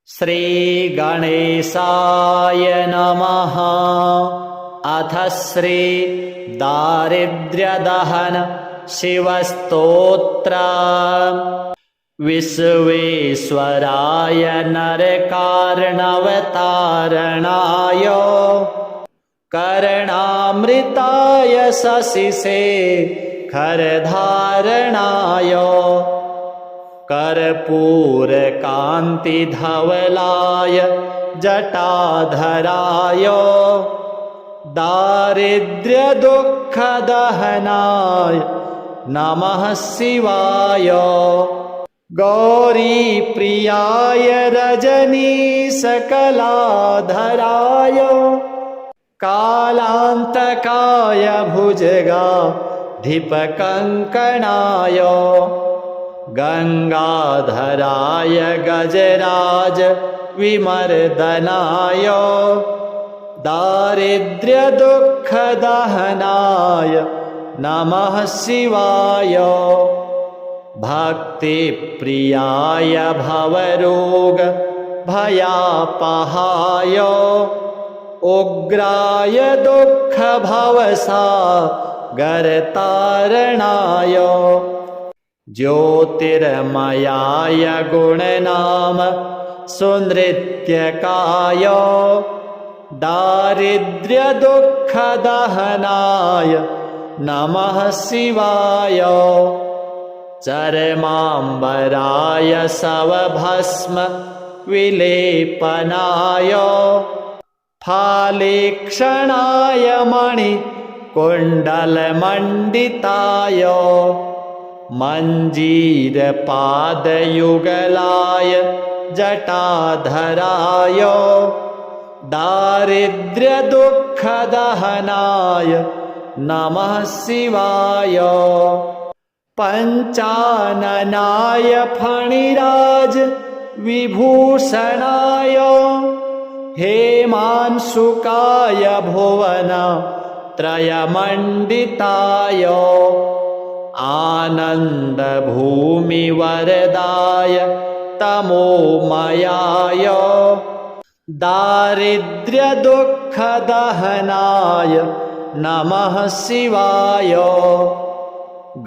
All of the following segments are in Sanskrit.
श्रीगणेशाय नमः। अथ श्री दारिद्र्यदहन शिवस्तोत्र। विश्वेश्वराय नरकार्णवतारणाय कर्णामृताय शशिशेखरधारणाय कर्पूरकान्तिधवलाय जटाधराय दारिद्र्यदुःखदहनाय नमः शिवाय। गौरीप्रियाय रजनीशकलाधराय कालान्तकाय भुजगाधिपकङ्कणाय गंगाधराय गजराज विमर्दनाय दारिद्र्यदुःखदहनाय नमः शिवाय। भक्तिप्रियाय भवरोग भयापहाय उग्राय दुःखभवसागरतारणाय ज्योतिर्मयाय गुणनाम सुनृत्यकाय दारिद्र्यदुःखदहनाय नमः शिवाय। चर्माम्बराय शवभस्म विलेपनाय फालेक्षणाय मणिकुण्डलमण्डिताय मञ्जीरपादयुगलाय जटाधराय दारिद्र्यदुःखदहनाय नमः शिवाय। पञ्चाननाय फणिराज विभूषणाय हेमांशुकाय भुवन त्रयमण्डिताय आनन्दभूमिवरदाय तमोमयाय दारिद्र्यदुःखदहनाय नमः शिवाय।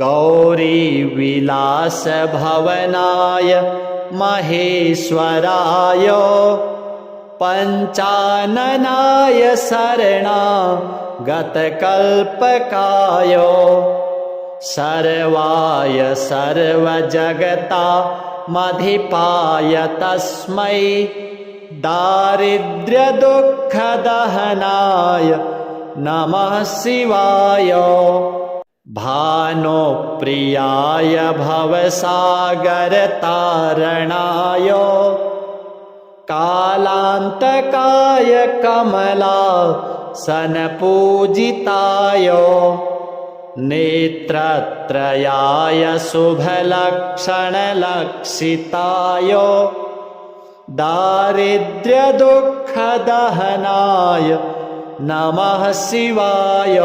गौरीविलासभवनाय महेश्वराय पञ्चाननाय शरणागतकल्पकाय सर्वाय सर्वजगतामधिपाय तस्मै दारिद्र्यदुःखदहनाय नमः शिवाय। भानुप्रियाय भवसागरतारणाय कालान्तकाय कमलासनपूजिताय नेत्रत्रयाय शुभलक्षणलक्षिताय दारिद्र्यदुःखदहनाय नमः शिवाय।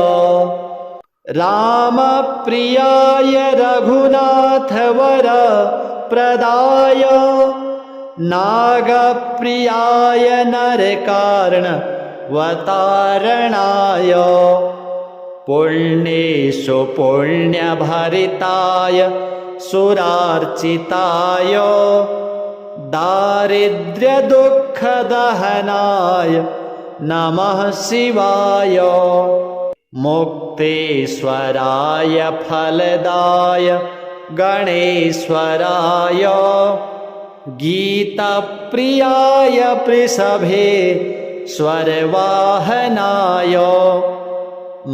रामप्रियाय रघुनाथवरप्रदाय नागप्रियाय नरकार्णवतारणाय पुण्येषु पुण्यभरिताय सुरार्चिताय दारिद्र्यदुःखदहनाय नमः शिवाय। मुक्तेश्वराय फलदाय गणेश्वराय गीतप्रियाय वृषभेश्वरवाहनाय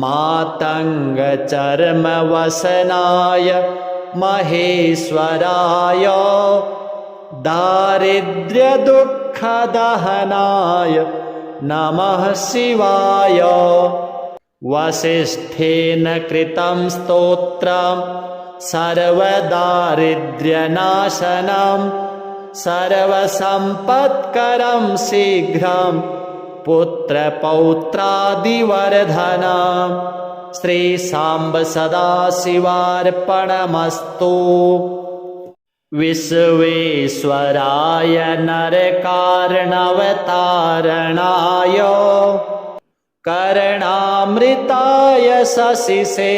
मातङ्गचर्मवसनाय महेश्वराय दारिद्र्यदुःखदहनाय नमः शिवाय। वसिष्ठेन कृतं स्तोत्रं सर्वदारिद्र्यनाशनं सर्वसम्पत्करं शीघ्रं पुत्रपौत्रादिवर्धनम् श्री सांब सदाशिवार्पणमस्तु। विश्वेश्वराय नरकार्णवतारणाय करणामृताय शशिसे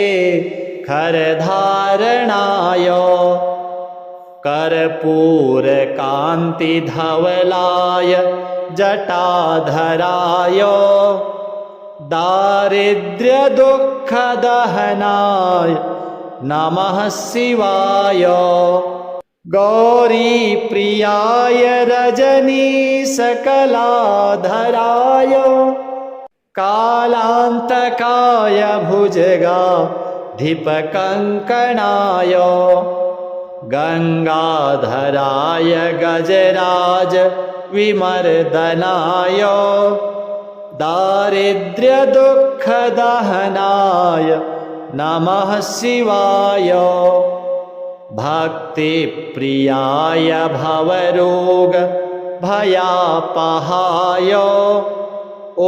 खरधारणाय कर्पूरकान्तिधवलाय जटाधराय दारिद्र्यदुःखदहनाय नमः शिवाय गौरीप्रियाय रजनीशकलाधराय कालान्तकाय भुजगाधिपकङ्कणाय गङ्गाधराय गजराज विमर्दनाय दारिद्र्यदुःखदहनाय नमः शिवाय भक्तिप्रियाय भवरोग भयापहाय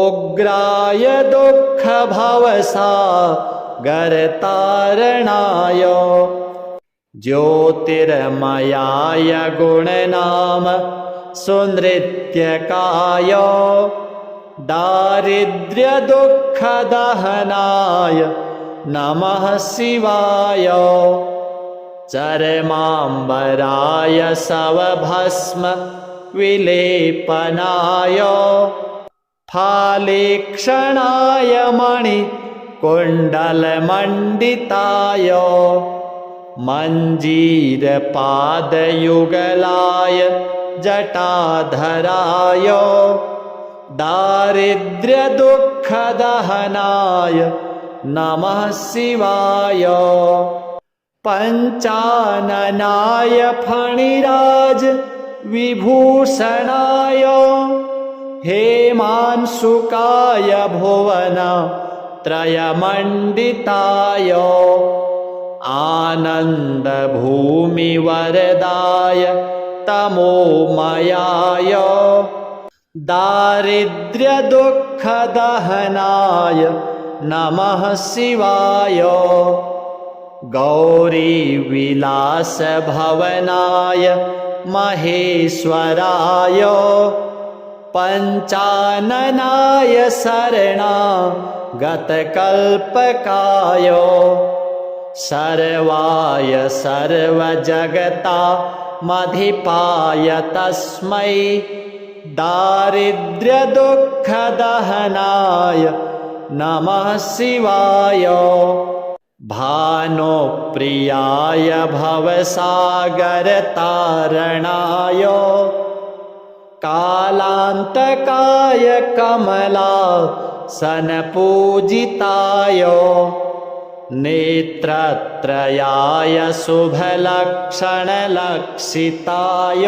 उग्राय दुःखभवसागरतारणाय ज्योतिर्मयाय गुणनाम सुनृत्यकाय दारिद्र्यदुःखदहनाय नमः शिवाय चरमाम्बराय शवभस्म विलेपनाय फालेक्षणाय मणिकुण्डलमण्डिताय मञ्जीरपादयुगलाय जटाधराय दारिद्र्यदुःखदहनाय नमः शिवाय पञ्चाननाय फणिराज विभूषणाय हेमांशुकाय भुवन त्रयमण्डिताय आनन्दभूमिवरदाय तमोमयाय दारिद्र्यदुःखदहनाय नमः शिवाय गौरीविलासभवनाय महेश्वराय पञ्चाननाय शरणागतकल्पकाय सर्वाय सर्वजगतामधिपाय तस्मै दारिद्र्यदुःखदहनाय नमः शिवाय भानुप्रियाय भवसागरतारणाय कालान्तकाय कमलासनपूजिताय नेत्रत्रयाय शुभलक्षणलक्षिताय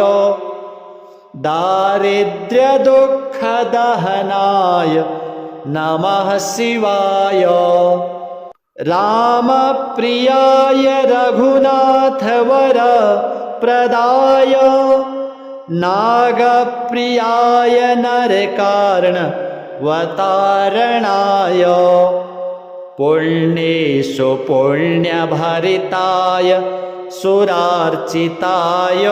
दारिद्र्यदुःखदहनाय नमः शिवाय रामप्रियाय रघुनाथवरप्रदाय नागप्रियाय नरकार्णवतारणाय पुण्येषु पुण्यभरिताय सुरार्चिताय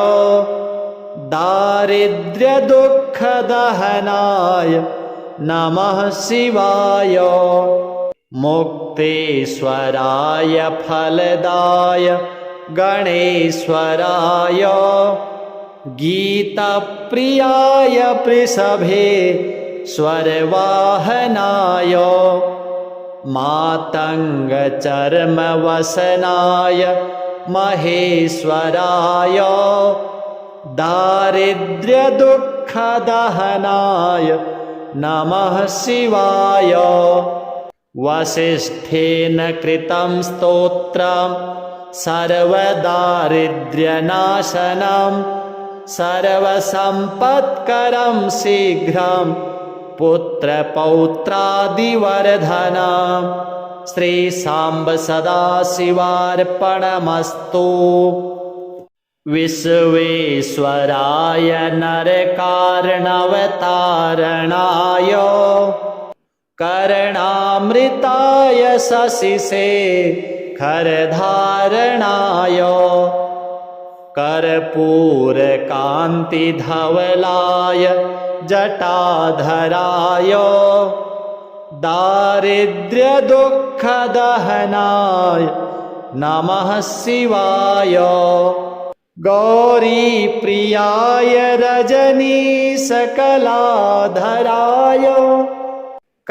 दारिद्र्यदुःखदहनाय नमः शिवाय मुक्तेश्वराय फलदाय गणेश्वराय गीतप्रियाय वृषभेश्वरवाहनाय मातङ्गचर्मवसनाय महेश्वराय दारिद्र्यदुःखदहनाय नमः शिवाय वसिष्ठेन कृतं स्तोत्रं सर्वदारिद्र्यनाशनं सर्वसम्पत्करं शीघ्रं पुत्रपौत्रादिवर्धनम् श्रीसाम्ब सदाशिवार्पणमस्तु। विश्वेश्वराय नरकार्णवतारणाय करणामृताय शशिसे खरधारणाय कर्पूरकान्तिधवलाय जटाधराय दारिद्र्यदुःखदहनाय नमः शिवाय गौरीप्रियाय रजनीशकलाधराय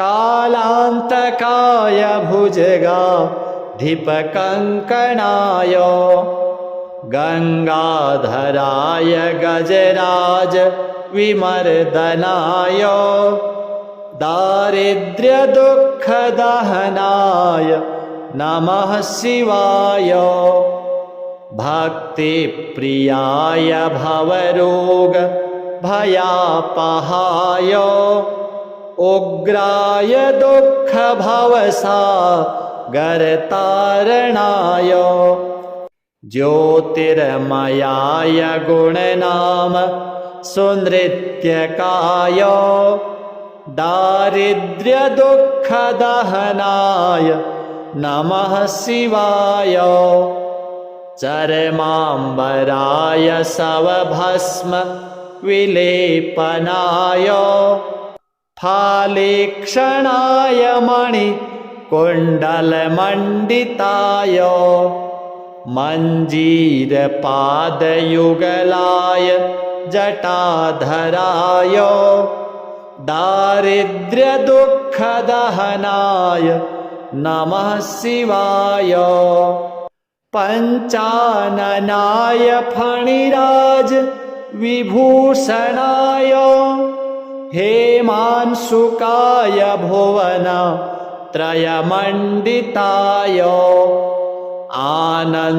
कालान्तकाय भुजगाधिपकङ्कणाय गङ्गाधराय गजराज विमर्दनाय दारिद्र्यदुःखदहनाय नमः शिवाय भक्तिप्रियाय भवरोग भयापहाय उग्राय दुःखभवसागरतारणाय ज्योतिर्मयाय गुणनाम सुनृत्यकाय दारिद्र्यदुःखदहनाय नमः शिवाय चर्माम्बराय शवभस्म विलेपनाय फालेक्षणाय मणिकुण्डलमण्डिताय मञ्जीरपादयुगलाय जटाधराय दारिद्र्यदुःखदहनाय नमः शिवाय पञ्चाननाय फणिराज विभूषणाय हेमांशुकाय भुवन त्रयमण्डिताय आनन्दभूमिवरदाय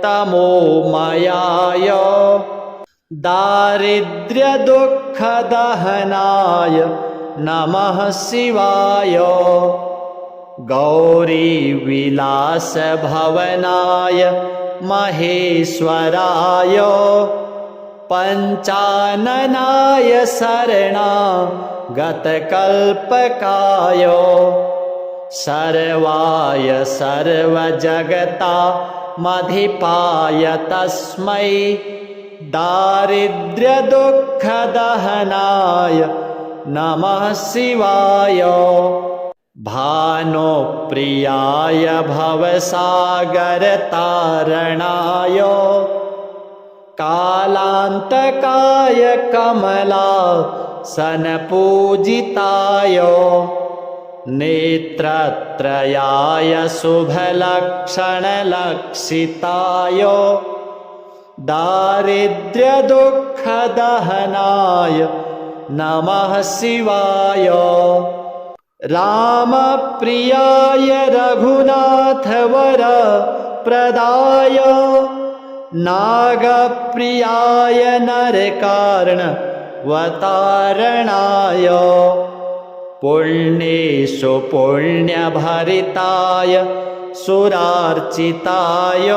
तमोमयाय दारिद्र्यदुःखदहनाय नमः शिवाय गौरीविलासभवनाय महेश्वराय पञ्चाननाय शरणागतकल्पकाय सर्वाय सर्वजगतामधिपाय तस्मै दारिद्र्यदुःखदहनाय नमः शिवाय भानुप्रियाय भवसागरतारणाय कालान्तकाय कमलासनपूजिताय नेत्रत्रयाय शुभलक्षणलक्षिताय दारिद्र्यदुःखदहनाय नमः शिवाय रामप्रियाय रघुनाथवरप्रदाय नागप्रियाय नरकार्णवतारणाय पुण्येषु पुण्यभरिताय सुरार्चिताय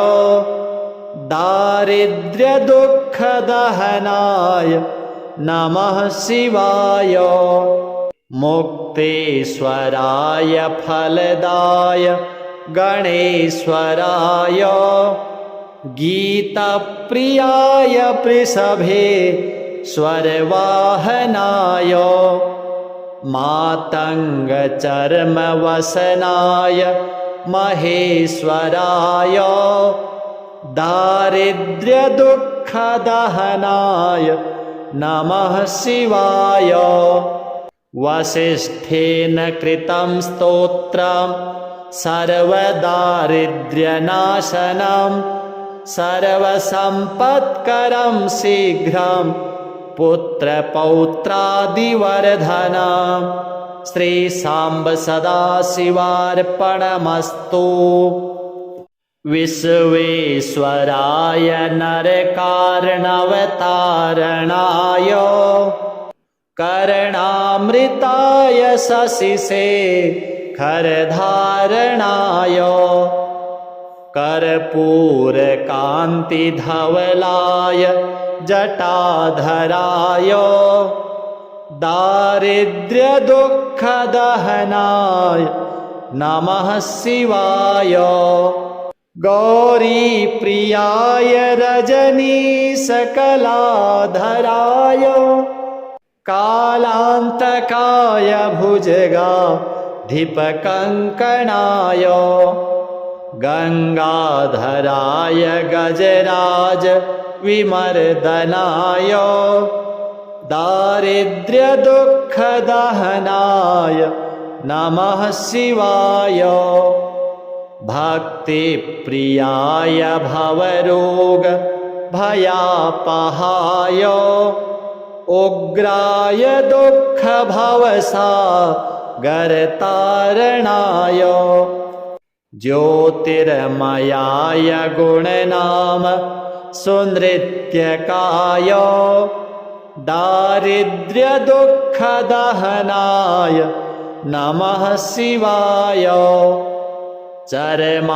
दारिद्र्यदुःखदहनाय नमः शिवाय मुक्तेश्वराय फलदाय गणेश्वराय गीतप्रियाय वृषभेश्वरवाहनाय मातङ्गचर्मवसनाय महेश्वराय दारिद्र्यदुःखदहनाय नमः शिवाय वसिष्ठेन कृतं स्तोत्रं सर्वदारिद्र्यनाशनं सर्वसम्पत्करं शीघ्रं पुत्रपौत्रादिवर्धनम् श्रीसाम्ब सदाशिवार्पणमस्तु विश्वेश्वराय नरकार्णवतारणाय कर्णामृताय शशिशेखरधारणाय कर्पूरकान्तिधवलाय जटाधराय दारिद्र्यदुःखदहनाय नमः शिवाय गौरीप्रियाय रजनीशकलाधराय कालान्तकाय भुजगाधिपकङ्कणाय गङ्गाधराय गजराज विमर्दनाय दारिद्र्यदुःखदहनाय नमः शिवाय भक्तिप्रियाय भवरोग भयापहाय उग्राय दुःखभवसागरतारणाय ज्योतिर्मयाय गुणनाम सुनृत्यकाय दारिद्र्यदुःखदहनाय नमः शिवाय चरमाम्बराय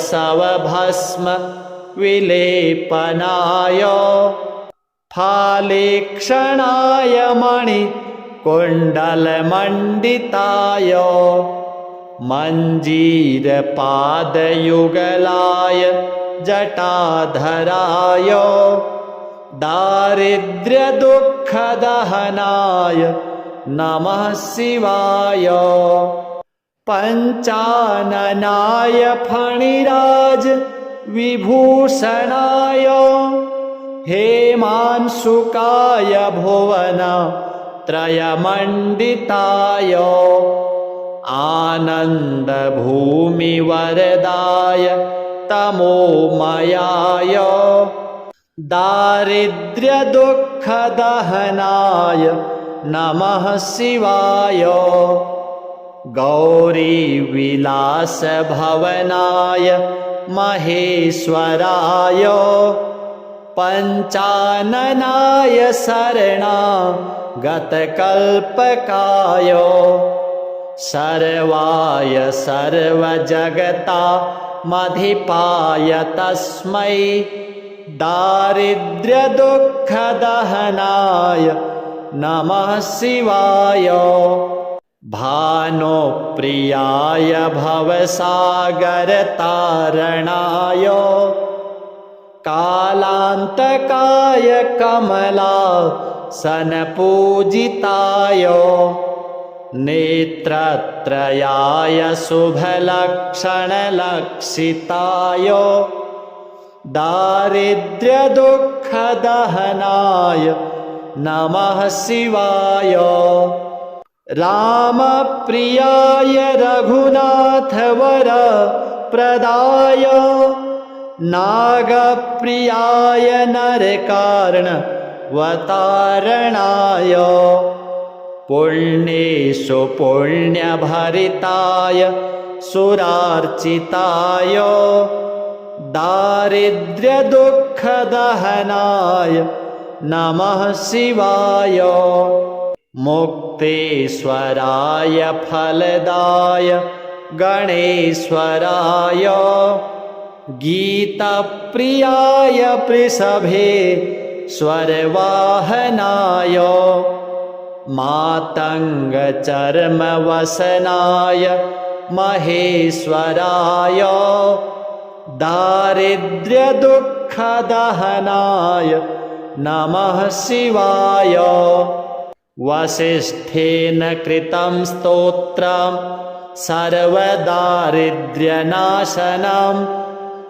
शवभस्म विलेपनाय फालेक्षणाय मणिकुण्डलमण्डिताय मञ्जीरपादयुगलाय जटाधराय दारिद्र्यदुःखदहनाय नमः शिवाय पञ्चाननाय फणिराज विभूषणाय हेमांशुकाय भुवन त्रयमण्डिताय आनन्दभूमिवरदाय तमोमयाय दारिद्र्यदुःखदहनाय नमः शिवाय गौरीविलासभवनाय महेश्वराय पञ्चाननाय शरणागतकल्पकाय सर्वाय सर्वजगतामधिपाय तस्मै दारिद्र्यदुःखदहनाय नमः शिवाय भानुप्रियाय भवसागरतारणाय कालान्तकाय कमलासनपूजिताय नेत्रत्रयाय शुभलक्षणलक्षिताय दारिद्र्यदुःखदहनाय नमः शिवाय रामप्रियाय रघुनाथवर प्रदाय नागप्रियाय नरकार्णवतारणाय पुण्येषु पुण्यभरिताय सुरार्चिताय दारिद्र्यदुःखदहनाय नमः शिवाय मुक्तेश्वराय फलदाय गणेश्वराय गीतप्रियाय वृषभेश्वरवाहनाय मातङ्गचर्मवसनाय महेश्वराय दारिद्र्यदुःखदहनाय नमः शिवाय वसिष्ठेन कृतं स्तोत्रं सर्वदारिद्र्यनाशनं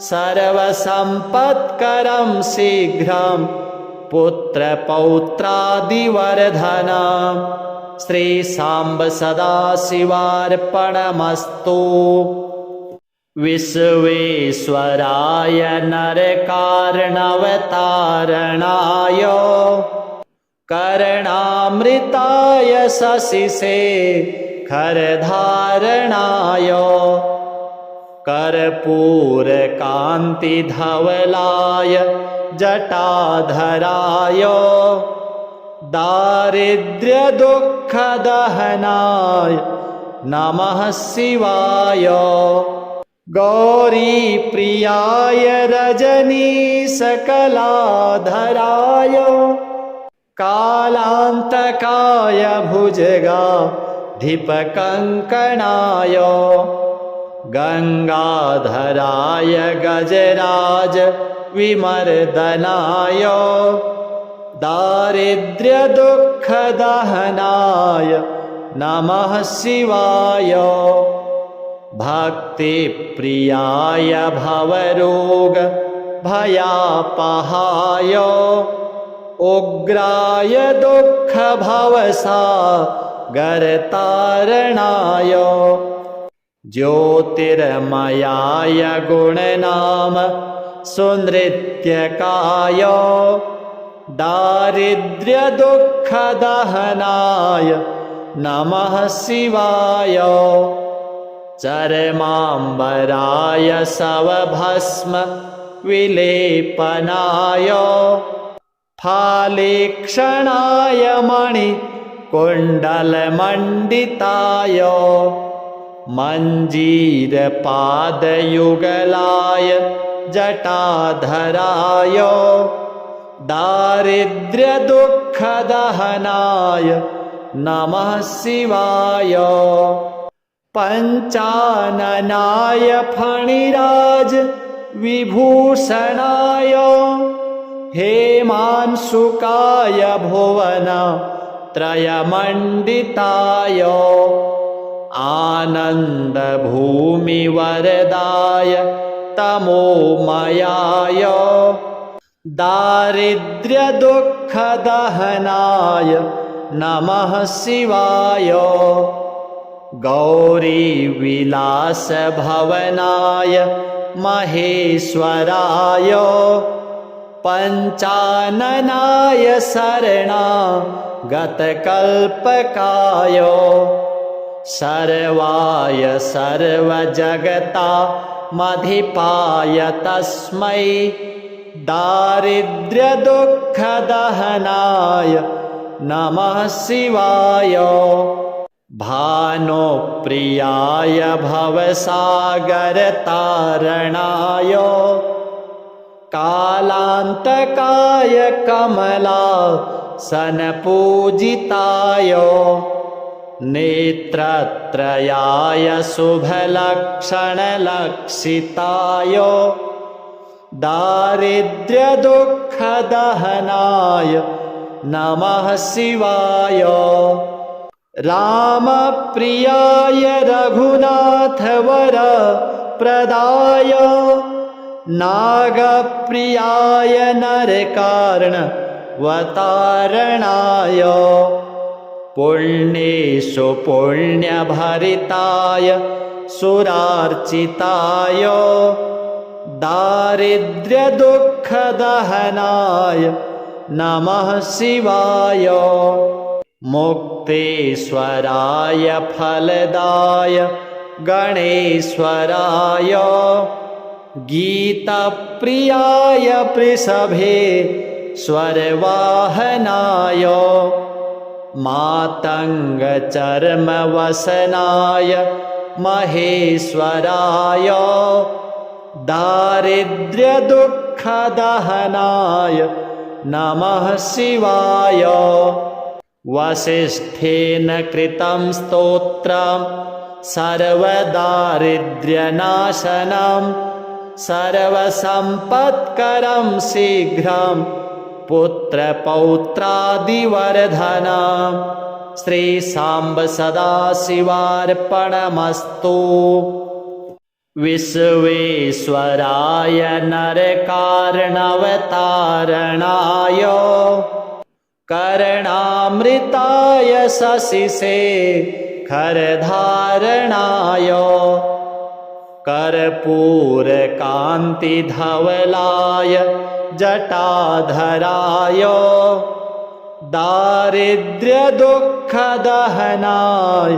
सर्वसम्पत्करं शीघ्रं पुत्रपौत्रादिवर्धनं श्रीसाम्ब सदाशिवार्पणमस्तु विश्वेश्वराय नरकार्णवतारणाय करणामृताय शशिशेखरधारणाय कर्पूरकान्तिधवलाय जटाधराय दारिद्र्यदुःखदहनाय नमः शिवाय गौरीप्रियाय रजनीशकलाधराय कालान्तकाय भुजगाधिपकङ्कणाय गंगाधराय गजराज विमर्दनाय दारिद्र्यदुःखदहनाय नमः शिवाय भक्तिप्रियाय भवरोग भयापहाय उग्राय दुःखभवसागरतारणाय ज्योतिर्मयाय गुणनाम सुनृत्यकाय दारिद्र्यदुःखदहनाय नमः शिवाय चर्माम्बराय शवभस्म विलेपनाय फालेक्षणाय मणिकुण्डलमण्डिताय मञ्जीरपादयुगलाय जटाधराय दारिद्र्यदुःखदहनाय नमः शिवाय पञ्चाननाय फणिराज विभूषणाय हेमांशुकाय भुवन त्रयमण्डिताय आनन्दभूमिवरदाय तमोमयाय दारिद्र्यदुःखदहनाय नमः शिवाय गौरीविलासभवनाय महेश्वराय पञ्चाननाय शरणागतकल्पकाय सर्वाय सर्वजगतामधिपाय तस्मै दारिद्र्यदुःखदहनाय नमः शिवाय भानुप्रियाय भवसागरतारणाय कालान्तकाय कमलासनपूजिताय नेत्रत्रयाय शुभलक्षणलक्षिताय दारिद्र्यदुःखदहनाय नमः शिवाय रामप्रियाय रघुनाथवरप्रदाय नागप्रियाय नरकार्णवतारणाय पुण्येषु पुण्यभरिताय सुरार्चिताय दारिद्र्यदुःखदहनाय नमः शिवाय मुक्तेश्वराय फलदाय गणेश्वराय गीतप्रियाय वृषभेश्वरवाहनाय मातङ्गचर्मवसनाय महेश्वराय दारिद्र्यदुःखदहनाय नमः शिवाय वसिष्ठेन कृतं स्तोत्रं सर्वदारिद्र्यनाशनं सर्वसम्पत्करं शीघ्रं पुत्रपौत्रादिवर्धनं श्रीसाम्ब सदाशिवार्पणमस्तु। विश्वेश्वराय नरकार्णवतारणाय कर्णामृताय शशिशेखरधारणाय कर्पूरकान्तिधवलाय जटाधराय दारिद्र्यदुःखदहनाय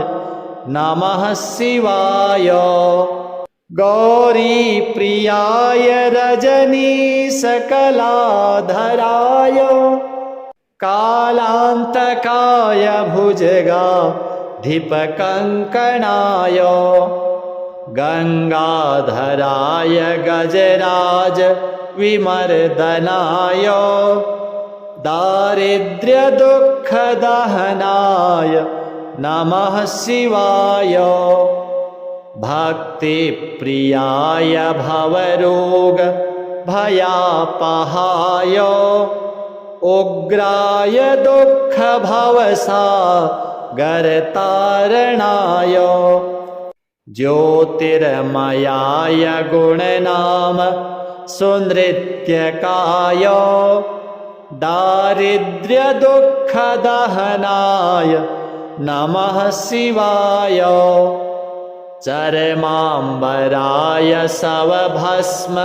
नमः शिवाय गौरीप्रियाय रजनीशकलाधराय कालान्तकाय भुजगाधिपकङ्कणाय गंगाधराय गजराज विमर्दनाय दारिद्र्यदुःखदहनाय नमः शिवाय भक्तिप्रियाय भवरोग भयापहाय उग्राय दुःखभवसागरतारणाय ज्योतिर्मयाय गुणनाम सुनृत्यकाय दारिद्र्यदुःखदहनाय नमः शिवाय चरमाम्बराय शवभस्म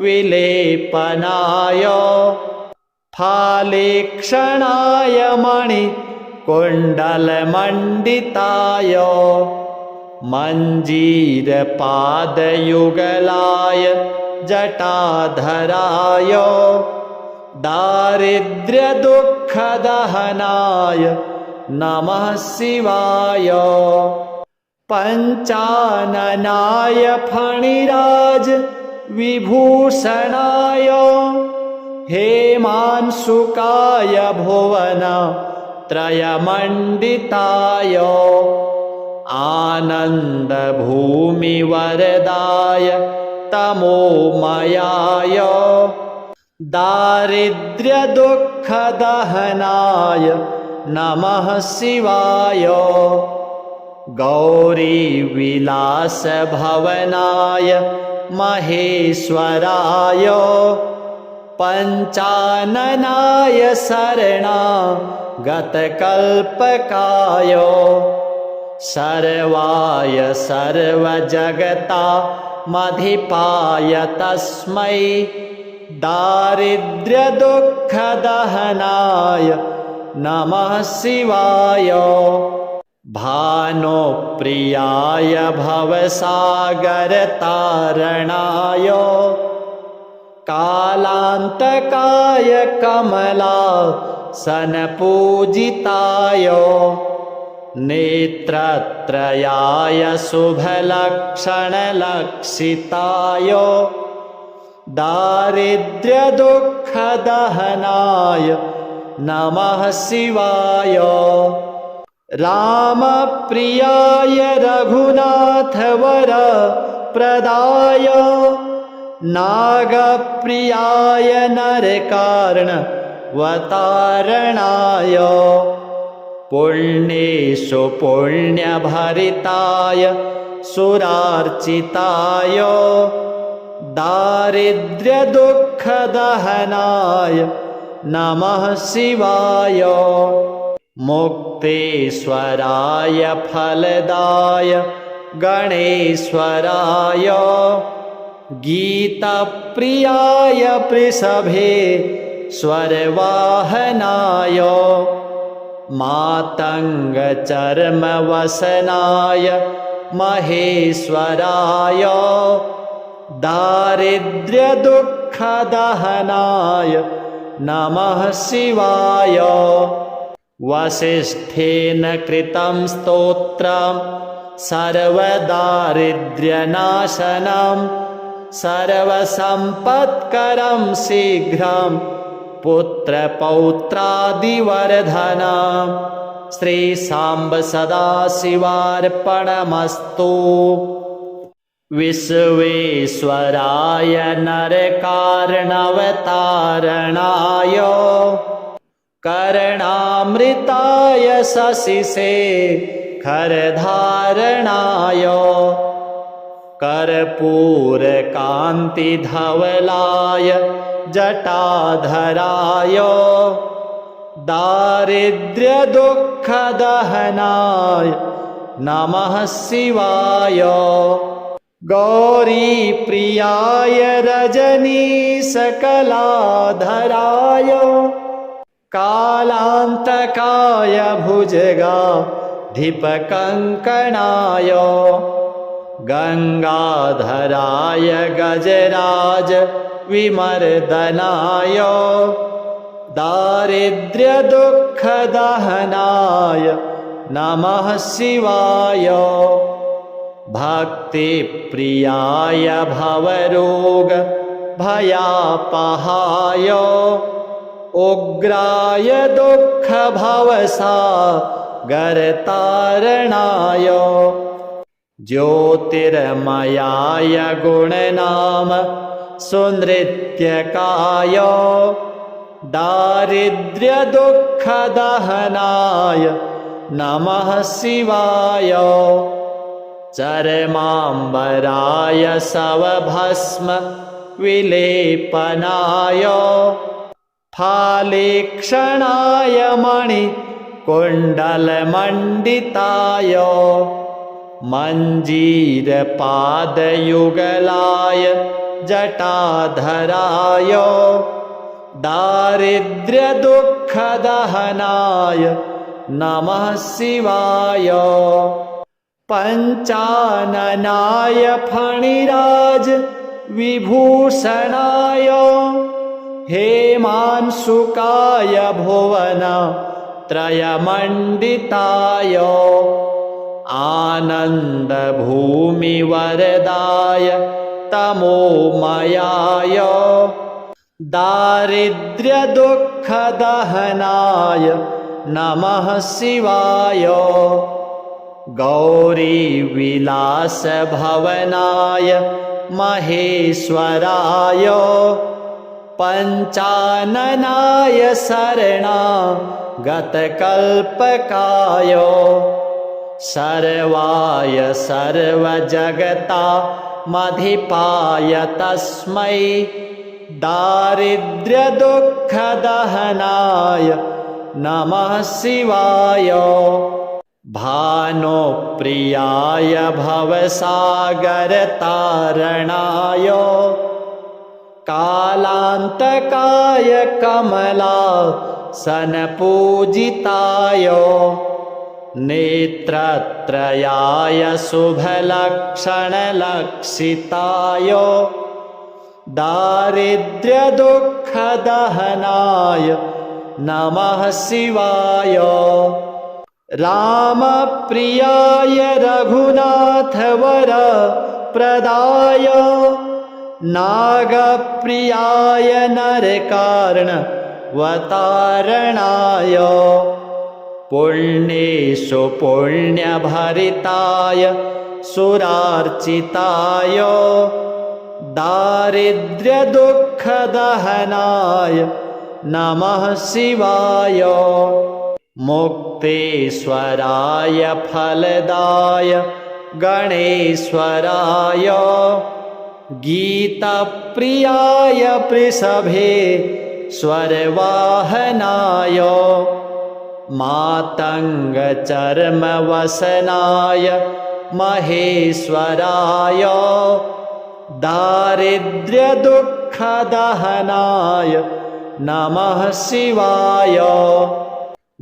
विलेपनाय फालेक्षणाय मणिकुण्डलमण्डिताय मञ्जीरपादयुगलाय जटाधराय दारिद्र्यदुःखदहनाय नमः शिवाय पञ्चाननाय फणिराज विभूषणाय हेमांशुकाय भुवन त्रयमण्डिताय आनन्दभूमिवरदाय तमोमयाय दारिद्र्यदुःखदहनाय नमः शिवाय गौरीविलासभवनाय महेश्वराय पञ्चाननाय शरणागतकल्पकाय सर्वाय सर्वजगतामधिपाय तस्मै दारिद्र्यदुःखदहनाय नमः शिवाय भानुप्रियाय भवसागरतारणाय कालान्तकाय कमलासनपूजिताय नेत्रत्रयाय शुभलक्षणलक्षिताय दारिद्र्यदुःखदहनाय नमः शिवाय रामप्रियाय रघुनाथवर प्रदाय नागप्रियाय नरकार्णवतारणाय पुण्येषु पुण्यभरिताय सुरार्चिताय दारिद्र्यदुःखदहनाय नमः शिवाय मुक्तेश्वराय फलदाय गणेश्वराय गीतप्रियाय वृषभे स्वरवाहनाय मातङ्गचर्मवसनाय महेश्वराय दारिद्र्यदुःखदहनाय नमः शिवाय वसिष्ठेन कृतं स्तोत्रं सर्वदारिद्र्यनाशनं सर्वसम्पत्करं शीघ्रं पुत्रपौत्रादिवर्धनं श्रीसाम्ब सदाशिवार्पणमस्तु। विश्वेश्वराय नरकार्णवतारणाय कर्णामृताय शशिशेखरधारणाय कर्पूरकान्तिधवलाय जटाधराय दारिद्र्यदुःखदहनाय नमः शिवाय गौरीप्रियाय रजनीशकलाधराय कालान्तकाय भुजगाधिपकङ्कणाय गङ्गाधराय गजराज विमर्दनाय दारिद्र्यदुःखदहनाय नमः शिवाय भक्तिप्रियाय भवरोग भयापहाय उग्राय दुःखभवसागरतारणाय ज्योतिर्मयाय गुणनाम सुनृत्यकाय दारिद्र्यदुःखदहनाय नमः शिवाय चर्माम्बराय सवभस्म विलेपनाय फालेक्षणाय मणिकुण्डलमण्डिताय मञ्जीरपादयुगलाय जटाधराय दारिद्र्यदुःखदहनाय नमः शिवाय पञ्चाननाय फणिराज विभूषणाय हेमांशुकाय भुवन त्रयमण्डिताय आनन्दभूमिवरदाय तमोमयाय दारिद्र्यदुःखदहनाय नमः शिवाय गौरीविलासभवनाय महेश्वराय पञ्चाननाय शरणागतकल्पकाय सर्वाय सर्वजगतामधिपाय तस्मै दारिद्र्यदुःखदहनाय नमः शिवाय भानुप्रियाय भवसागरतारणाय कालान्तकाय कमलासनपूजिताय नेत्रत्रयाय शुभलक्षणलक्षिताय दारिद्र्यदुःखदहनाय नमः शिवाय रामप्रियाय रघुनाथवरप्रदाय नागप्रियाय नरकार्णवतारणाय पुण्येषु पुण्यभरिताय सुरार्चिताय दारिद्र्यदुःखदहनाय नमः शिवाय मुक्तेश्वराय फलदाय गणेश्वराय गीतप्रियाय वृषभेश्वरवाहनाय मातङ्गचर्मवसनाय महेश्वराय दारिद्र्यदुःखदहनाय नमः शिवाय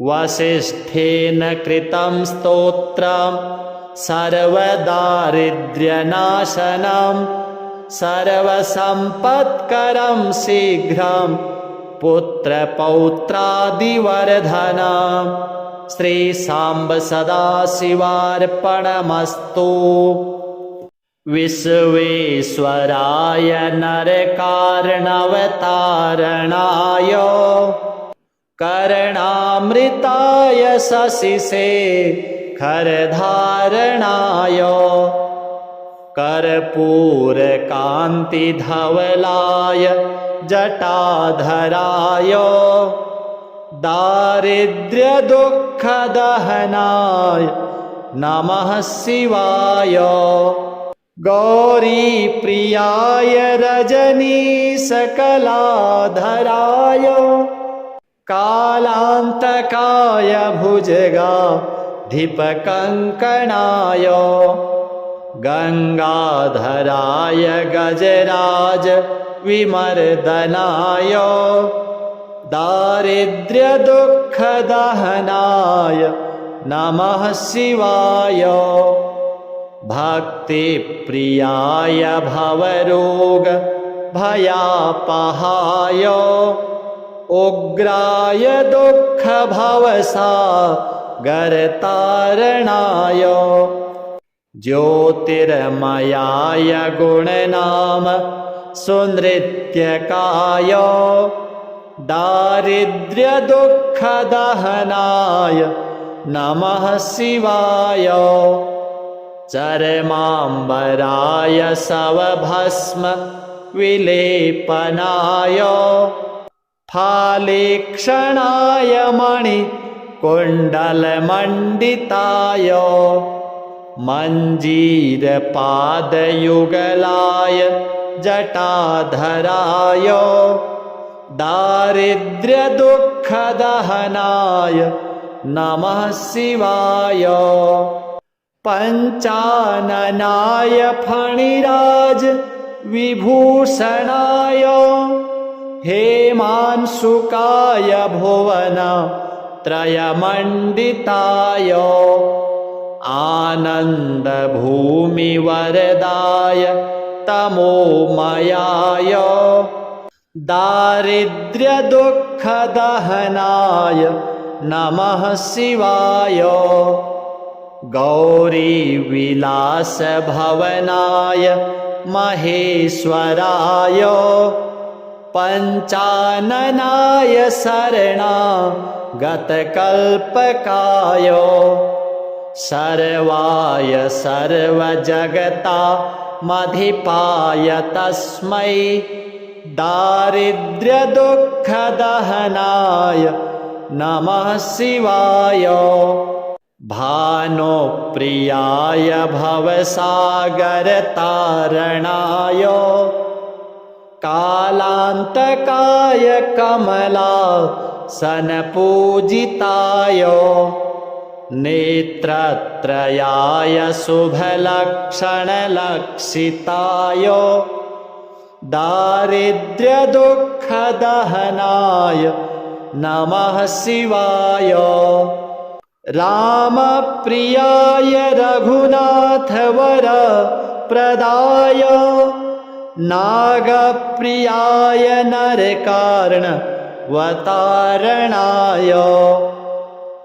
वसिष्ठेन कृतं स्तोत्रं सर्वदारिद्र्यनाशनं सर्वसम्पत्करं शीघ्रं पुत्रपौत्रादिवर्धनं श्रीसाम्ब सदाशिवार्पणमस्तु विश्वेश्वराय नरकार्णवतारणाय कर्णामृताय शशिशेखरधारणाय कर्पूरकान्तिधवलाय जटाधराय दारिद्र्यदुःखदहनाय नमः शिवाय गौरीप्रियाय रजनीशकलाधराय कालान्तकाय भुजगाधिपकङ्कणाय गङ्गाधराय गजराज विमर्दनाय दारिद्र्यदुःखदहनाय नमः शिवाय भक्तिप्रियाय भवरोग भयापहाय उग्राय दुःखभवसागरतारणाय ज्योतिर्मयाय गुणनाम सुनृत्यकाय दारिद्र्यदुःखदहनाय नमः शिवाय चर्माम्बराय सवभस्म विलेपनाय फालेक्षणाय मणिकुण्डलमण्डिताय मञ्जीरपादयुगलाय जटाधराय दारिद्र्यदुःखदहनाय नमः शिवाय पञ्चाननाय फणिराज विभूषणाय हेमांशुकाय भुवन त्रयमण्डिताय आनन्दभूमिवरदाय तमोमयाय दारिद्र्यदुःखदहनाय नमः शिवाय गौरीविलासभवनाय महेश्वराय पञ्चाननाय शरणागतकल्पकाय सर्वाय सर्वजगतामधिपाय तस्मै दारिद्र्यदुःखदहनाय नमः शिवाय भानुप्रियाय भवसागरतारणाय कालान्तकाय कमलासनपूजिताय नेत्रत्रयाय शुभलक्षणलक्षिताय दारिद्र्यदुःखदहनाय नमः शिवाय रामप्रियाय रघुनाथवर प्रदाय नागप्रियाय नरकार्णवतारणाय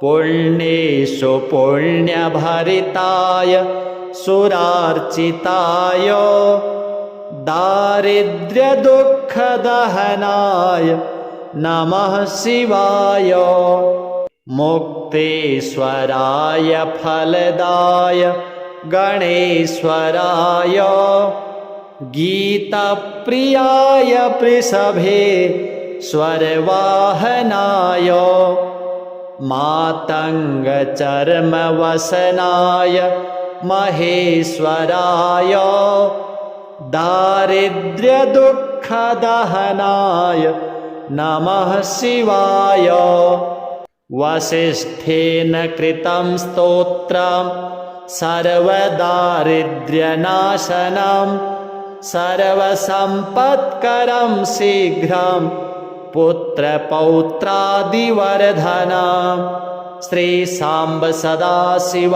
पुण्येषु पुण्यभरिताय सुरार्चिताय दारिद्र्यदुःखदहनाय नमः शिवाय मुक्तेश्वराय फलदाय गणेश्वराय गीतप्रियाय वृषभे स्वरवाहनाय मातङ्गचर्मवसनाय महेश्वराय दारिद्र्यदुःखदहनाय नमः शिवाय वसिष्ठेन कृतं स्तोत्रं सर्वदारिद्र्यनाशनं सर्वसम्पत्करं शीघ्रं पुत्रपौत्रादिवर्धनं श्रीसाम्ब सदाशिवार्पणमस्तु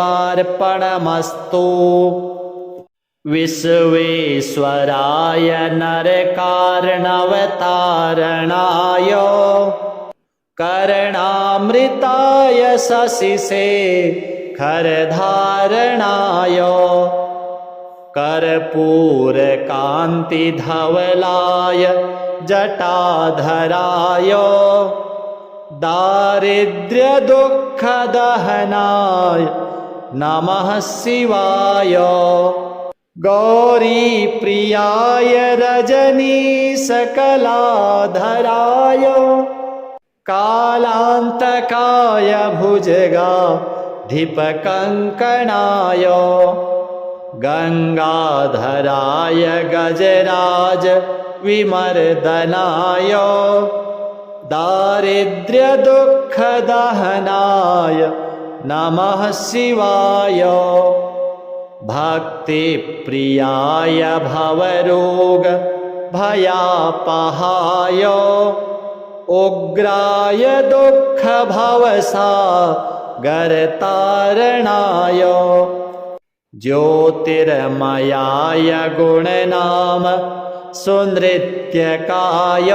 विश्वेश्वराय नरकार्णवतारणाय कर्णामृताय शशिशेखरधारणाय कर्पूरकान्तिधवलाय जटाधराय दारिद्र्यदुःखदहनाय नमः शिवाय गौरीप्रियाय रजनीशकलाधराय कालान्तकाय भुजगाधिपकङ्कणाय गङ्गाधराय गजराज विमर्दनाय दारिद्र्यदुःखदहनाय नमः शिवाय भक्तिप्रियाय भवरोग भयापहाय उग्राय दुःखभवसागरतारणाय ज्योतिर्मयाय गुणनाम सुनृत्यकाय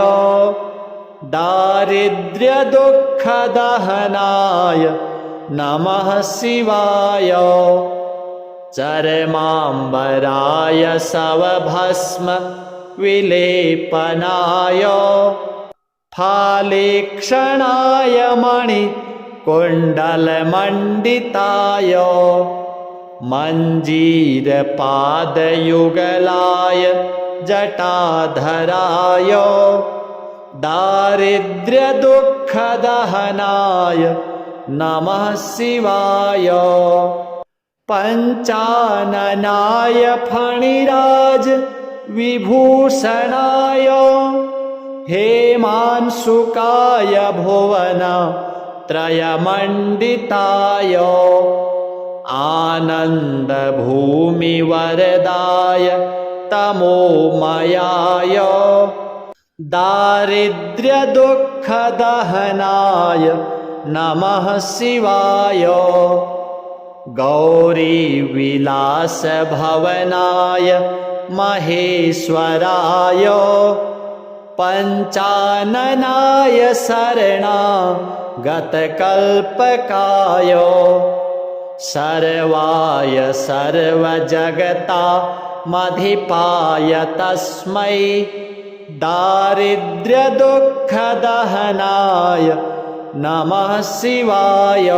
दारिद्र्यदुःखदहनाय नमः शिवाय चर्माम्बराय सवभस्म विलेपनाय फालेक्षणाय मणिकुण्डलमण्डिताय मञ्जीरपादयुगलाय जटाधराय दारिद्र्यदुःखदहनाय नमः शिवाय पञ्चाननाय फणिराज विभूषणाय हेमांशुकाय भुवन त्रयमण्डिताय आनन्दभूमिवरदाय तमोमयाय दारिद्र्यदुःखदहनाय नमः शिवाय गौरीविलासभवनाय महेश्वराय पञ्चाननाय शरणागतकल्पकाय सर्वाय सर्वजगतामधिपाय तस्मै दारिद्र्यदुःखदहनाय नमः शिवाय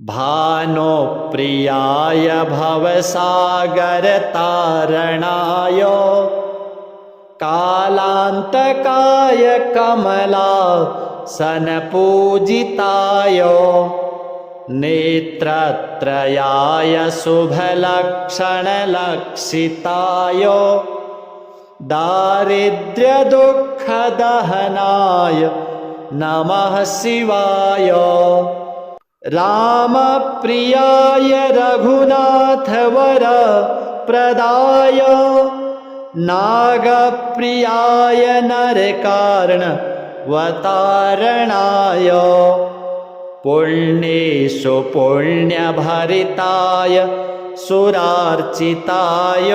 भानुप्रियाय भवसागरतारणाय कालान्तकाय कमलासनपूजिताय नेत्रत्रयाय शुभलक्षणलक्षिताय दारिद्र्यदुःखदहनाय नमः शिवाय रामप्रियाय रघुनाथवर प्रदाय नागप्रियाय नरकार्णवतारणाय पुण्येषु पुण्यभरिताय सुरार्चिताय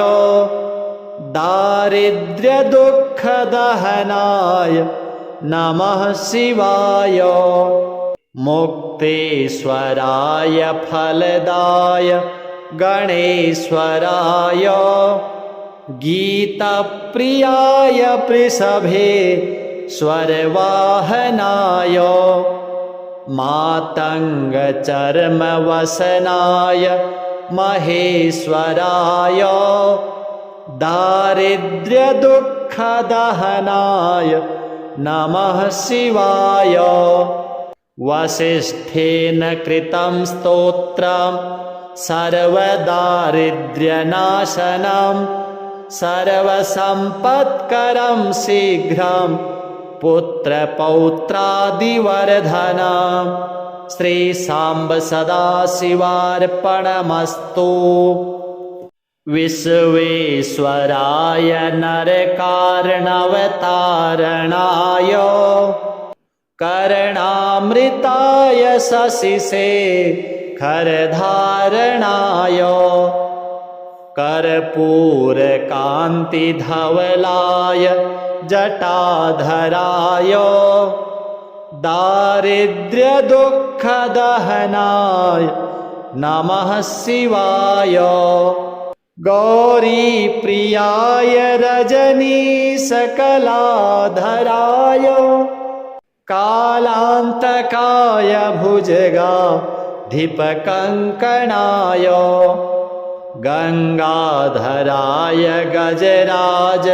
दारिद्र्यदुःखदहनाय नमः शिवाय मुक्तेश्वराय फलदाय गणेश्वराय गीतप्रियाय वृषभेश्वरवाहनाय मातङ्गचर्मवसनाय महेश्वराय दारिद्र्यदुःखदहनाय नमः शिवाय वसिष्ठेन कृतं स्तोत्रं सर्वदारिद्र्यनाशनं सर्वसम्पत्करं शीघ्रं पुत्रपौत्रादिवर्धनं श्रीसाम्ब सदाशिवार्पणमस्तु विश्वेश्वराय नरकार्णवतारणाय कर्णामृताय शशिशेखरधारणाय कर्पूरकान्तिधवलाय जटाधराय दारिद्र्यदुःखदहनाय नमः शिवाय गौरीप्रियाय रजनीशकलाधराय कालान्तकाय भुजगाधिपकङ्कणाय गङ्गाधराय गजराज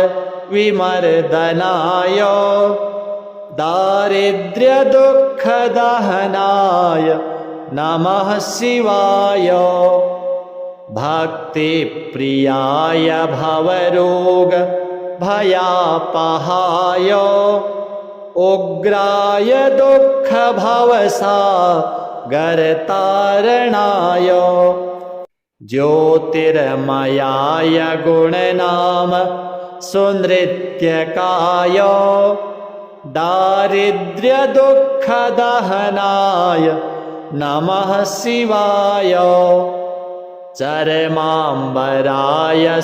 विमर्दनाय दारिद्र्यदुःखदहनाय नमः शिवाय भक्तिप्रियाय भवरोग भयापहाय उग्राय दुःखभवसागरतारणाय ज्योतिर्मयाय गुणनाम सुनृत्यकाय दारिद्र्यदुःखदहनाय नमः शिवाय चर्माम्बराय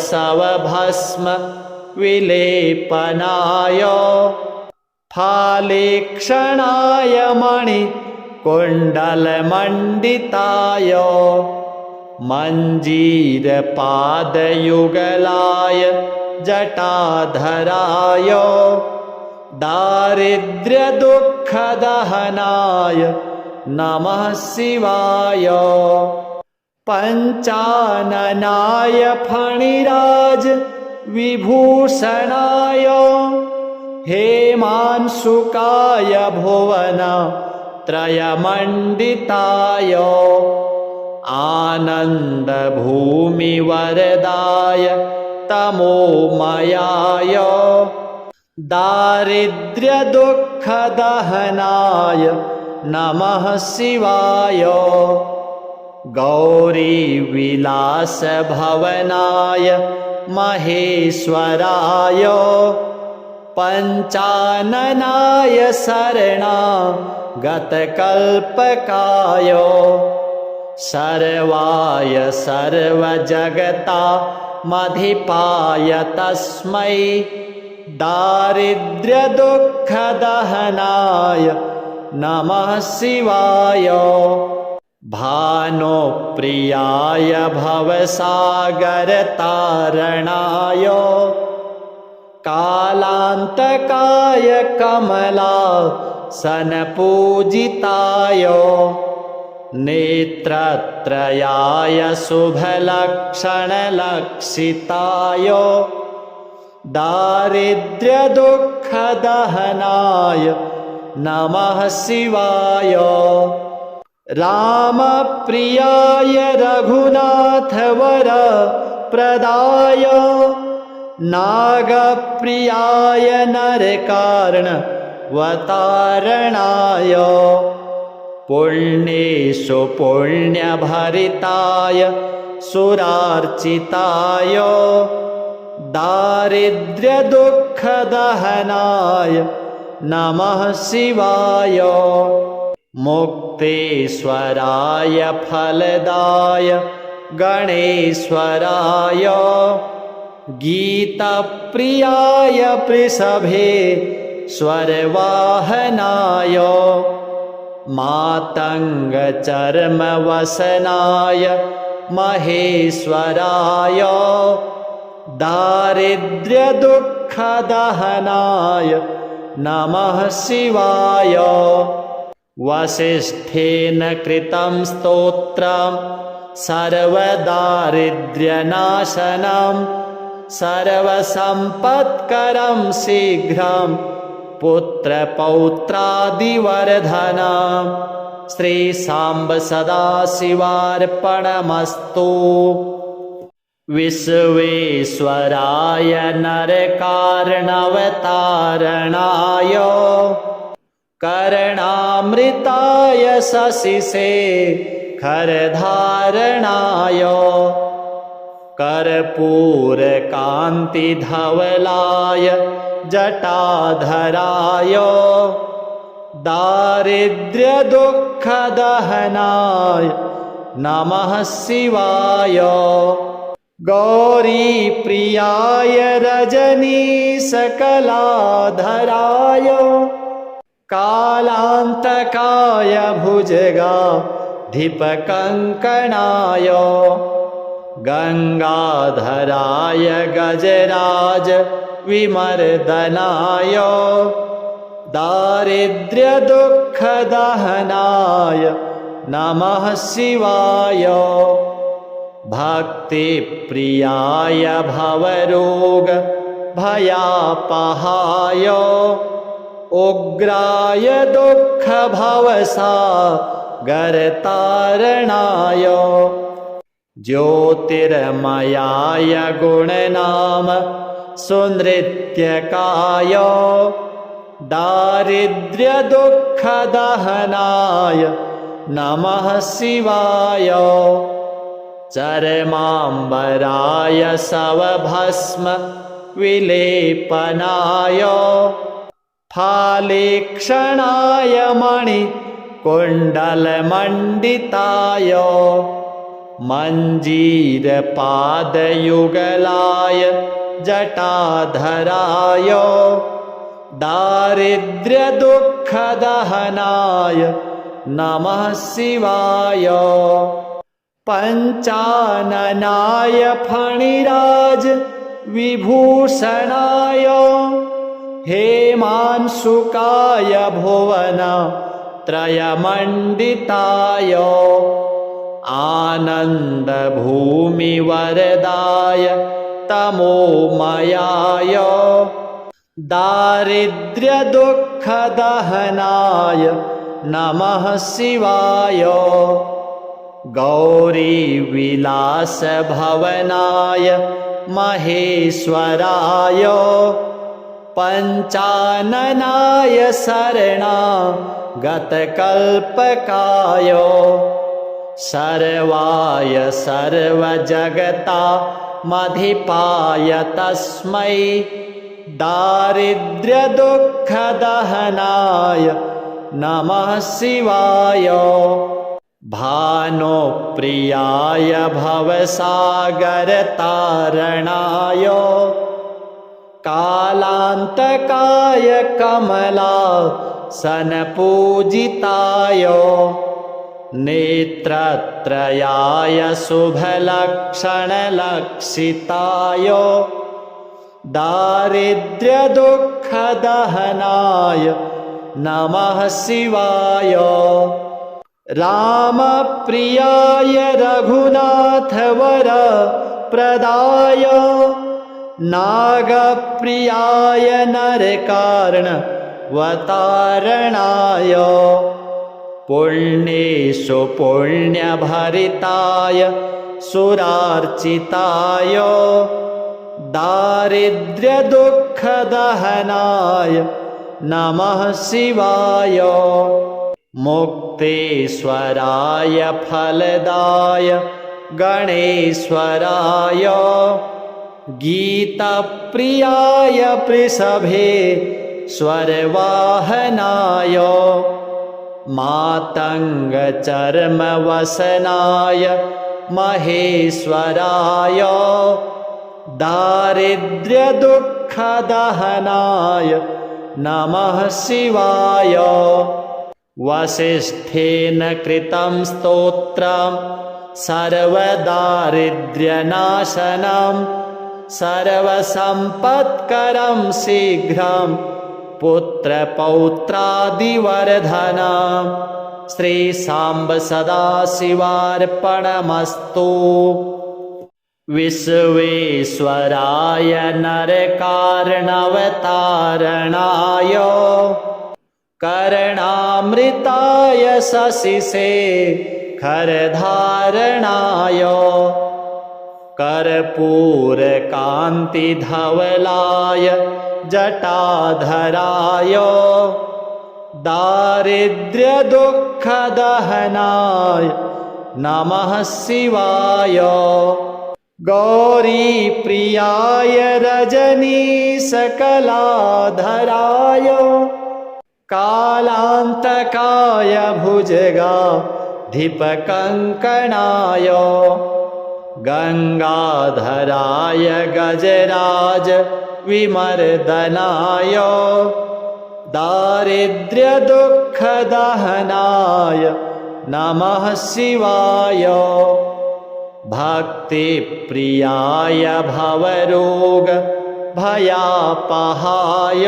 शवभस्म विलेपनाय फालेक्षणाय मणिकुण्डलमण्डिताय मञ्जीरपादयुगलाय जटाधराय दारिद्र्यदुःखदहनाय नमः शिवाय पञ्चाननाय फणिराज विभूषणाय हेमांशुकाय भुवन त्रयमण्डिताय आनन्दभूमिवरदाय तमोमयाय दारिद्र्यदुःखदहनाय नमः शिवाय गौरीविलासभवनाय महेश्वराय पञ्चाननाय शरणागतकल्पकाय सर्वाय सर्वजगतामधिपाय तस्मै दारिद्र्यदुःखदहनाय नमः शिवाय भानुप्रियाय भवसागरतारणाय कालान्तकाय कमलासनपूजिताय नेत्रत्रयाय शुभलक्षणलक्षिताय दारिद्र्यदुःखदहनाय नमः शिवाय रामप्रियाय रघुनाथवरप्रदाय नागप्रियाय नरकार्णवतारणाय पुण्येषु पुण्यभरिताय सुरार्चिताय दारिद्र्यदुःखदहनाय नमः शिवाय मुक्तेश्वराय फलदाय गणेश्वराय गीतप्रियाय वृषभेश्वरवाहनाय मातङ्गचर्मवसनाय महेश्वराय दारिद्र्यदुःखदहनाय नमः शिवाय वसिष्ठेन कृतं स्तोत्रं सर्वदारिद्र्यनाशनं सर्वसम्पत्करं शीघ्रं पुत्रपौत्रादिवर्धनम् श्रीसाम्ब सदाशिवार्पणमस्तु विश्वेश्वराय नरकार्णवतारणाय कर्णामृताय शशिशेखरधारणाय कर्पूरकान्तिधवलाय जटाधराय दारिद्र्यदुःखदहनाय नमः शिवाय गौरीप्रियाय रजनीशकलाधराय कालान्तकाय भुजगाधिपकङ्कणाय गङ्गाधराय गजराज विमर्दनाय दारिद्र्यदुःखदहनाय नमः शिवाय भक्तिप्रियाय भवरोग भयापहाय उग्राय दुःखभवसागरतारणाय ज्योतिर्मयाय गुणनाम सुनृत्यकाय दारिद्र्यदुःखदहनाय नमः शिवाय चर्माम्बराय शवभस्म विलेपनाय फालेक्षणाय मणिकुण्डलमण्डिताय मञ्जीरपादयुगलाय जटाधराय दारिद्र्यदुःखदहनाय नमः शिवाय पञ्चाननाय फणिराज विभूषणाय हेमांशुकाय भुवन त्रयमण्डिताय आनन्दभूमिवरदाय तमोमयाय दारिद्र्यदुःखदहनाय नमः शिवाय गौरीविलासभवनाय महेश्वराय पञ्चाननाय शरणागतकल्पकाय सर्वाय सर्वजगतामधिपाय तस्मै दारिद्र्यदुःखदहनाय नमः शिवाय भानुप्रियाय भवसागरतारणाय कालान्तकाय कमलासनपूजिताय नेत्रत्रयाय शुभलक्षणलक्षिताय दारिद्र्यदुःखदहनाय नमः शिवाय रामप्रियाय रघुनाथवरप्रदाय नागप्रियाय नरकार्णवतारणाय पुण्येषु पुण्यभरिताय सुरार्चिताय दारिद्र्यदुःखदहनाय नमः शिवाय मुक्तेश्वराय फलदाय गणेश्वराय गीतप्रियाय वृषभेश्वरवाहनाय मातङ्गचर्मवसनाय महेश्वराय दारिद्र्यदुःखदहनाय नमः शिवाय वसिष्ठेन कृतं स्तोत्रं सर्वदारिद्र्यनाशनं सर्वसम्पत्करं शीघ्रं पुत्रपौत्रादिवर्धनं श्रीसाम्ब सदाशिवार्पणमस्तु विश्वेश्वराय नरकार्णवतारणाय कर्णामृताय शशिशेखरधारणाय कर्पूरकान्तिधवलाय जटाधराय दारिद्र्यदुःखदहनाय नमः शिवाय गौरीप्रियाय रजनीशकलाधराय कालान्तकाय भुजगाधिपकङ्कणाय गङ्गाधराय गजराज विमर्दनाय दारिद्र्यदुःखदहनाय नमः शिवाय भक्तिप्रियाय भवरोग भयापहाय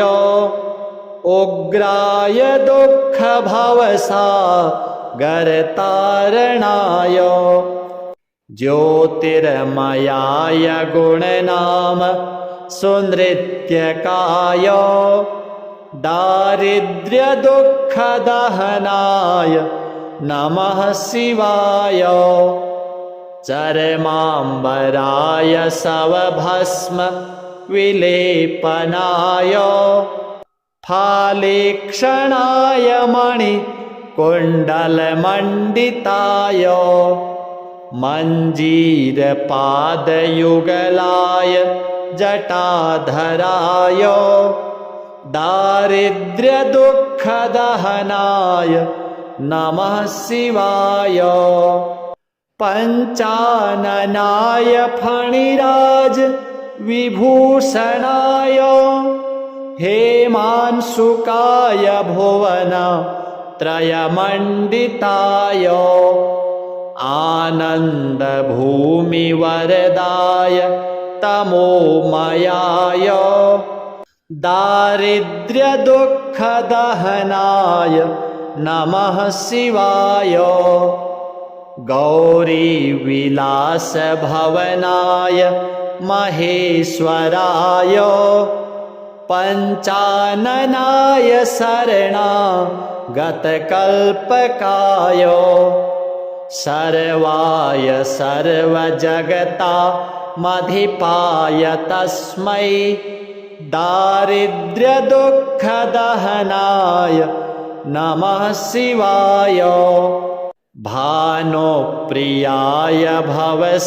उग्राय दुःखभवसागरतारणाय ज्योतिर्मयाय गुणनाम सुनृत्यकाय दारिद्र्यदुःखदहनाय नमः शिवाय चर्माम्बराय शवभस्म विलेपनाय फालेक्षणाय मणिकुण्डलमण्डिताय मञ्जीरपादयुगलाय जटाधराय दारिद्र्यदुःखदहनाय नमः शिवाय पञ्चाननाय फणिराज विभूषणाय हेमांशुकाय भुवन त्रयमण्डिताय आनन्दभूमिवरदाय तमोमयाय दारिद्र्यदुःखदहनाय नमः शिवाय गौरीविलासभवनाय महेश्वराय पञ्चाननाय शरणागतकल्पकाय सर्वाय सर्वजगतामधिपाय तस्मै दारिद्र्यदुःखदहनाय नमः शिवाय भानुप्रियाय भवसागरतारणाय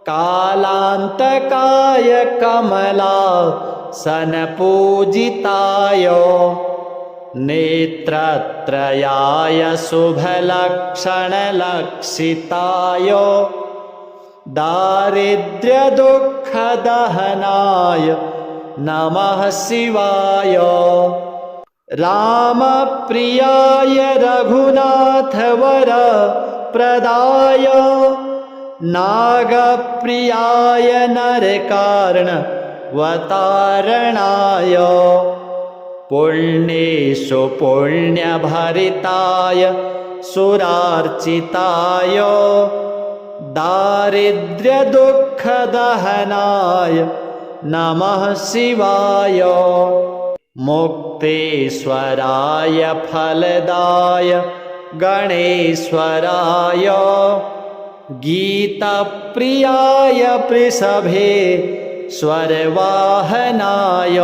कालान्तकाय कमलासनपूजिताय नेत्रत्रयाय शुभलक्षणलक्षिताय दारिद्र्यदुःखदहनाय नमः शिवाय रामप्रियाय रघुनाथवरप्रदाय नागप्रियाय नरकार्णवतारणाय पुण्येषु पुण्यभरिताय सुरार्चिताय दारिद्र्यदुःखदहनाय नमः शिवाय मुक्तेश्वराय फलदाय गणेश्वराय गीतप्रियाय वृषभेश्वरवाहनाय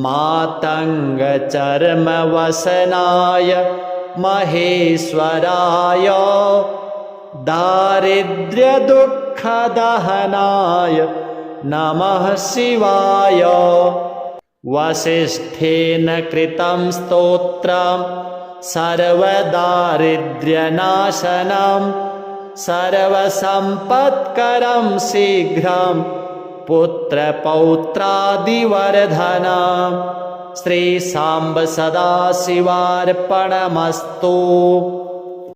मातङ्गचर्मवसनाय महेश्वराय दारिद्र्यदुःखदहनाय नमः शिवाय वसिष्ठेन कृतं स्तोत्रं सर्वदारिद्र्यनाशनं सर्वसम्पत्करं शीघ्रं पुत्रपौत्रादिवर्धनम् श्रीसाम्ब सदाशिवार्पणमस्तु।